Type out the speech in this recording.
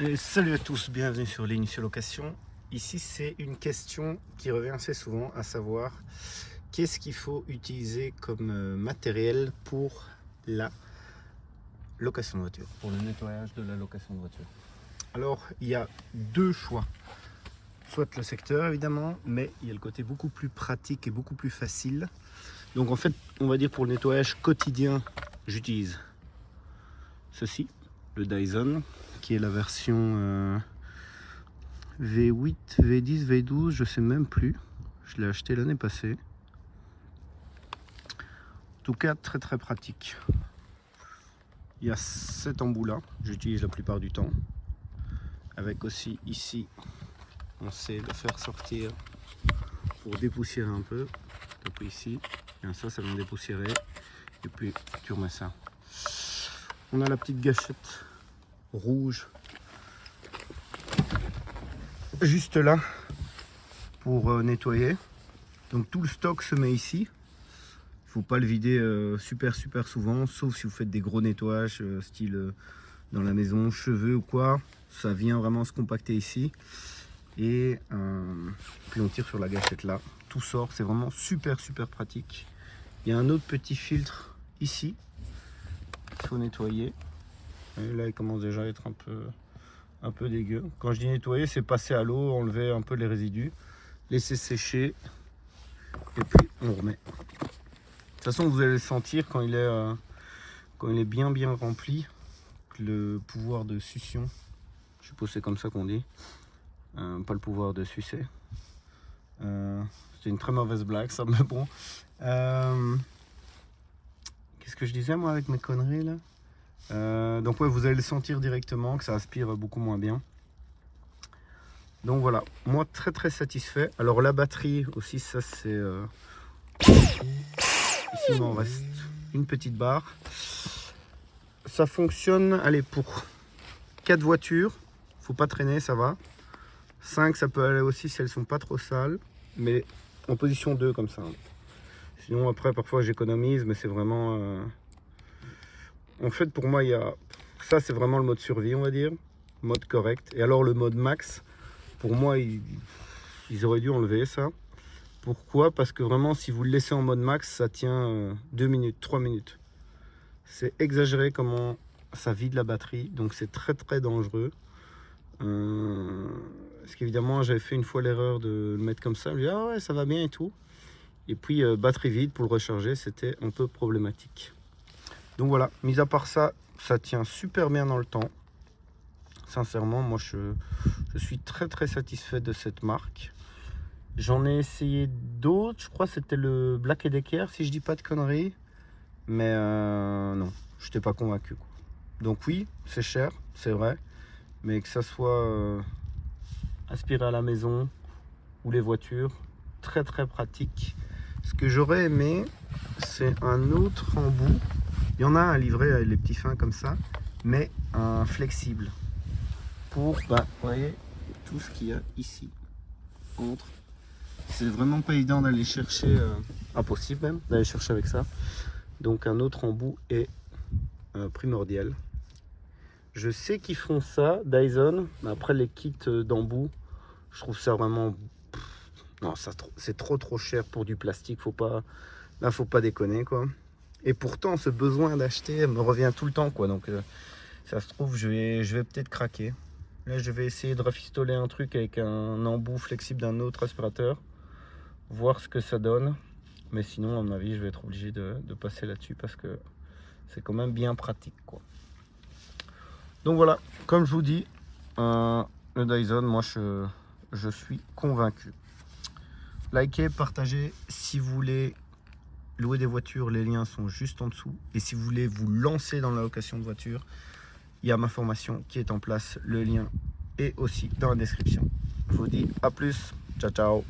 Et salut à tous, bienvenue sur l'Initial Location. Ici, c'est une question qui revient assez souvent, à savoir qu'est-ce qu'il faut utiliser comme matériel pour la location de voiture, pour le nettoyage de la location de voiture. Alors, il y a deux choix. Soit le secteur évidemment, mais il y a le côté beaucoup plus pratique et beaucoup plus facile. Donc en fait, on va dire pour le nettoyage quotidien, j'utilise ceci, le Dyson, qui est la version V8, V10, V12, je sais même plus. Je l'ai acheté l'année passée. En tout cas, très très pratique. Il y a cet embout là, j'utilise la plupart du temps. Avec aussi ici, on sait le faire sortir pour dépoussiérer un peu. Donc ici, et ça vient dépoussiérer. Et puis tu remets ça. On a la petite gâchette rouge juste là pour nettoyer. Donc tout le stock se met ici. Il faut pas le vider super souvent, sauf si vous faites des gros nettoyages style dans la maison, cheveux ou quoi. Ça vient vraiment se compacter ici. Et puis on tire sur la gâchette là. Tout sort, c'est vraiment super pratique. Il y a un autre petit filtre ici qu'il faut nettoyer. Et là il commence déjà à être un peu dégueu. Quand je dis nettoyer, c'est passer à l'eau, enlever un peu les résidus, laisser sécher et puis on remet. De toute façon, vous allez le sentir quand il est bien rempli, le pouvoir de succion, je suppose c'est comme ça qu'on dit, pas le pouvoir de sucer. C'était une très mauvaise blague ça, mais bon. Qu'est-ce que je disais moi avec mes conneries là? Donc ouais, vous allez le sentir directement que ça aspire beaucoup moins bien. Donc voilà, moi très satisfait. Alors la batterie aussi, ça c'est ici il m'en reste une petite barre. Ça fonctionne, allez, pour 4 voitures, faut pas traîner, ça va. 5 ça peut aller aussi si elles sont pas trop sales, mais en position 2 comme ça. Sinon après parfois j'économise, mais c'est vraiment en fait pour moi il y a ça, c'est vraiment le mode survie, on va dire, mode correct. Et alors le mode max, pour moi ils auraient dû enlever ça. Pourquoi? Parce que vraiment si vous le laissez en mode max, ça tient 2 minutes, 3 minutes. C'est exagéré comment ça vide la batterie, donc c'est très dangereux. Parce qu'évidemment j'avais fait une fois l'erreur de le mettre comme ça, je me dis ah ouais ça va bien et tout. Et puis batterie vide pour le recharger, c'était un peu problématique. Donc voilà, mis à part ça, ça tient super bien dans le temps. Sincèrement, moi je suis très satisfait de cette marque. J'en ai essayé d'autres, je crois que c'était le Black & Decker si je dis pas de conneries. Mais non, je n'étais pas convaincu quoi. Donc oui, c'est cher, c'est vrai. Mais que ça soit aspiré à la maison ou les voitures, très pratique. Ce que j'aurais aimé, c'est un autre embout. Il y en a un livré avec les petits fins comme ça, mais un flexible pour, vous voyez, tout ce qu'il y a ici entre. C'est vraiment pas évident d'aller chercher, impossible même d'aller chercher avec ça. Donc un autre embout est primordial. Je sais qu'ils font ça, Dyson, mais après les kits d'embout, je trouve ça vraiment... Non, c'est trop cher pour du plastique, faut pas déconner quoi. Et pourtant ce besoin d'acheter me revient tout le temps quoi, donc ça se trouve je vais peut-être craquer. Là je vais essayer de rafistoler un truc avec un embout flexible d'un autre aspirateur, voir ce que ça donne. Mais sinon à mon avis je vais être obligé de passer là-dessus parce que c'est quand même bien pratique quoi. Donc voilà, comme je vous dis, le Dyson, moi je suis convaincu. Likez, partagez. Si vous voulez louer des voitures, les liens sont juste en dessous. Et si vous voulez vous lancer dans la location de voiture, il y a ma formation qui est en place. Le lien est aussi dans la description. Je vous dis à plus. Ciao.